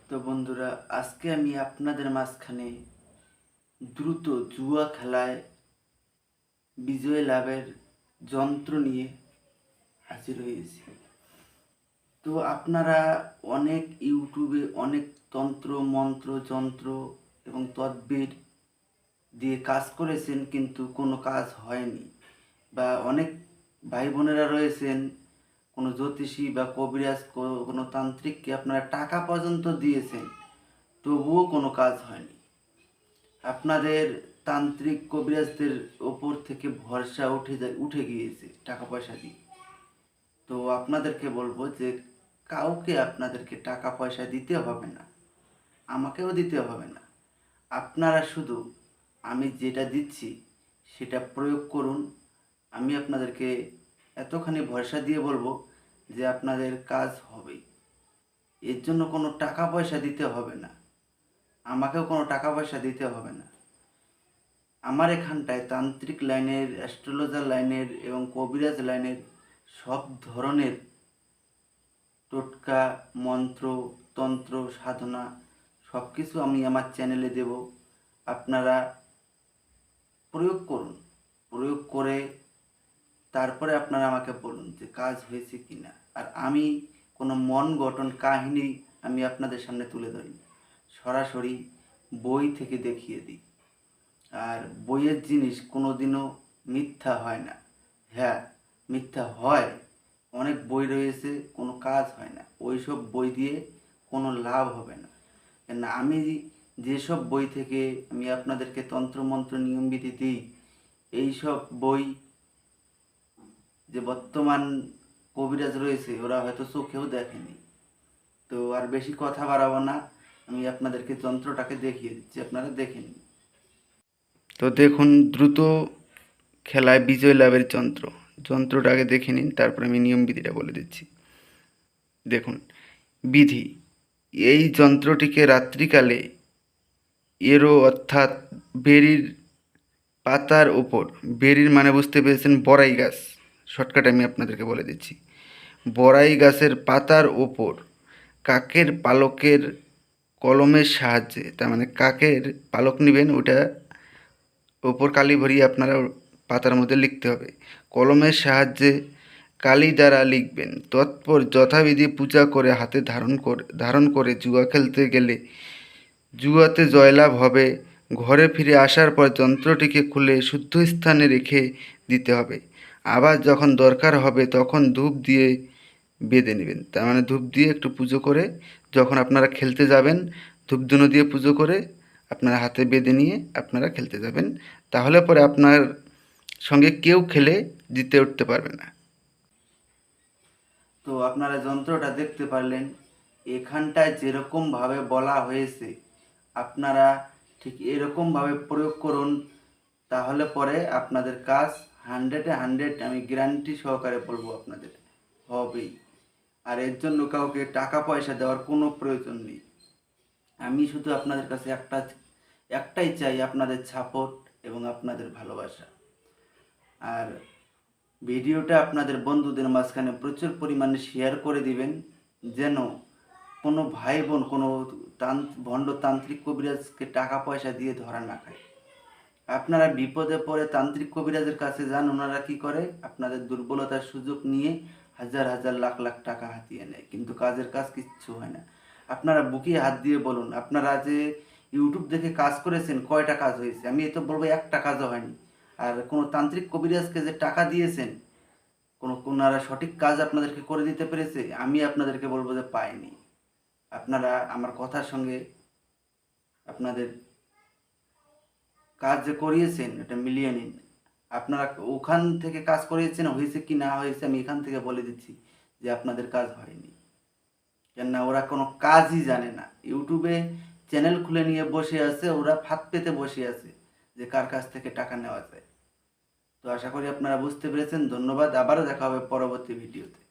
তো বন্ধুরা, আজকে আমি আপনাদের মাঝখানে দ্রুত জুয়া খেলায় বিজয় লাভের যন্ত্র নিয়ে হাজির হয়েছি। তো আপনারা অনেক ইউটিউবে অনেক তন্ত্র মন্ত্র যন্ত্র এবং তদবির দিয়ে কাজ করেছেন, কিন্তু কোনো কাজ হয়নি। বা অনেক ভাই বোনেরা রয়েছেন, কোনো জ্যোতিষী বা কবিরাজ কোনো তান্ত্রিককে আপনারা টাকা পর্যন্ত দিয়েছেন, তবুও কোনো কাজ হয়নি। আপনাদের তান্ত্রিক কবিরাজদের ওপর থেকে ভরসা উঠে গিয়েছে টাকা পয়সা দিয়ে। তো আপনাদেরকে বলবো যে কাউকে আপনাদেরকে টাকা পয়সা দিতে হবে না, আমাকেও দিতে হবে না। আপনারা শুধু আমি যেটা দিচ্ছি সেটা প্রয়োগ করুন। আমি আপনাদেরকে এতখানি ভরসা দিয়ে বলবো যে আপনাদের কাজ হবেই। এর জন্য কোনো টাকা পয়সা দিতে হবে না, আমাকেও কোনো টাকা পয়সা দিতে হবে না। আমার এখানটায় তান্ত্রিক লাইনের, অ্যাস্ট্রোলজার লাইনের এবং কবিরাজ লাইনের সব ধরনের টোটকা, মন্ত্র, তন্ত্র, সাধনা সব কিছু আমি আমার চ্যানেলে দেব। আপনারা প্রয়োগ করুন, প্রয়োগ করে তারপরে আপনারা আমাকে বলুন যে কাজ হয়েছে কি না। আর আমি কোনো মন গঠন কাহিনী আমি আপনাদের সামনে তুলে ধরি, সরাসরি বই থেকে দেখিয়ে দিই। আর বইয়ের জিনিস কোনো দিনও মিথ্যা হয় না। হ্যাঁ, মিথ্যা হয়, অনেক বই রয়েছে কোনো কাজ হয় না, ওইসব বই দিয়ে কোনো লাভ হবে না। কেন আমি যেসব বই থেকে আমি আপনাদেরকে তন্ত্রমন্ত্র নিয়মবিধি দিই, এইসব বই যে বর্তমান কবিরাজ রয়েছে ওরা হয়তো চোখেও দেখেনি। তো আর বেশি কথা বাড়াবো না, আমি আপনাদেরকে যন্ত্রটাকে দেখিয়ে দিচ্ছি, আপনারা দেখে নিন। তো দেখুন, দ্রুত খেলায় বিজয় লাভের যন্ত্রটা আগে দেখে নিন, তারপরে আমি নিয়মবিধিটা বলে দিচ্ছি। দেখুন, বিধি: এই যন্ত্রটিকে রাত্রিকালে এরো অর্থাৎ বেরির পাতার ওপর, বেরির মানে বুঝতে পেরেছেন বড়াই গাছ, শর্টকাট আমি আপনাদেরকে বলে দিচ্ছি। বড়াই গাছের পাতার ওপর কাকের পালকের কলমের সাহায্যে, তার মানে কাকের পালক নেবেন, ওটা ওপর কালি ভরিয়ে আপনারা পাতার মধ্যে লিখতে হবে। কলমের সাহায্যে কালি দ্বারা লিখবেন। তৎপর যথাবিধি পূজা করে হাতে ধারণ করে জুয়া খেলতে গেলে জুয়াতে জয়লাভ হবে। ঘরে ফিরে আসার পর যন্ত্রটিকে খুলে শুদ্ধ স্থানে রেখে দিতে হবে। আবার যখন দরকার হবে তখন ধূপ দিয়ে বেঁধে নেবেন। তার মানে ধূপ দিয়ে একটু পুজো করে যখন আপনারা খেলতে যাবেন, ধূপধুনো দিয়ে পুজো করে আপনারা হাতে বেঁধে নিয়ে আপনারা খেলতে যাবেন। তাহলে পরে আপনার সঙ্গে কেউ খেলে জিতে উঠতে পারবে না। তো আপনারা যন্ত্রটা দেখতে পারলেন, এখানটায় যেরকমভাবে বলা হয়েছে আপনারা ঠিক এরকমভাবে প্রয়োগ করুন, তাহলে পরে আপনাদের কাজ 100-100 আমি গ্যারান্টি সহকারে বলবো আপনাদের হবেই। আর এর জন্য কাউকে টাকা পয়সা দেওয়ার কোনো প্রয়োজন নেই। আমি শুধু আপনাদের কাছে একটাই চাই, আপনাদের সাপোর্ট এবং আপনাদের ভালোবাসা। আর ভিডিওটা আপনাদের বন্ধুদের মাঝখানে প্রচুর পরিমাণে শেয়ার করে দিবেন, যেন কোনো ভাই বোন কোনো ভণ্ড তান্ত্রিক কবিরাজকে টাকা পয়সা দিয়ে ধরা না খায়। আপনারা বিপদে পড়ে তান্ত্রিক কবিরাজের কাছে যান, ওনারা কি করে আপনাদের দুর্বলতার সুযোগ নিয়ে হাজার হাজার লাখ লাখ টাকা হাতিয়ে নেয়, কিন্তু কাজের কাজ কিচ্ছু হয় না। আপনারা বুকে হাত দিয়ে বলুন, আপনারা যে ইউটিউব দেখে কাজ করেছেন কয়টা কাজ হয়েছে? আমি এ তো বলবো একটা কাজও হয়নি। আর কোনো তান্ত্রিক কবিরাজকে যে টাকা দিয়েছেন, ওনারা সঠিক কাজ আপনাদেরকে করে দিতে পেরেছে? আমি আপনাদেরকে বলবো যে পায়নি। আপনারা আমার কথার সঙ্গে আপনাদের কাজ যে করিয়েছেন এটা মিলিয়ে নিন। আপনারা ওখান থেকে কাজ করিয়েছেন, হয়েছে কি না হয়েছে আমি এখান থেকে বলে দিচ্ছি যে আপনাদের কাজ হয়নি। কেননা ওরা কোনো কাজই জানে না, ইউটিউবে চ্যানেল খুলে নিয়ে বসে আছে, ওরা ফাঁদ পেতে বসে আছে যে কার কাছ থেকে টাকা নেওয়া যায়। তো আশা করি আপনারা বুঝতে পেরেছেন। ধন্যবাদ, আবারও দেখা হবে পরবর্তী ভিডিওতে।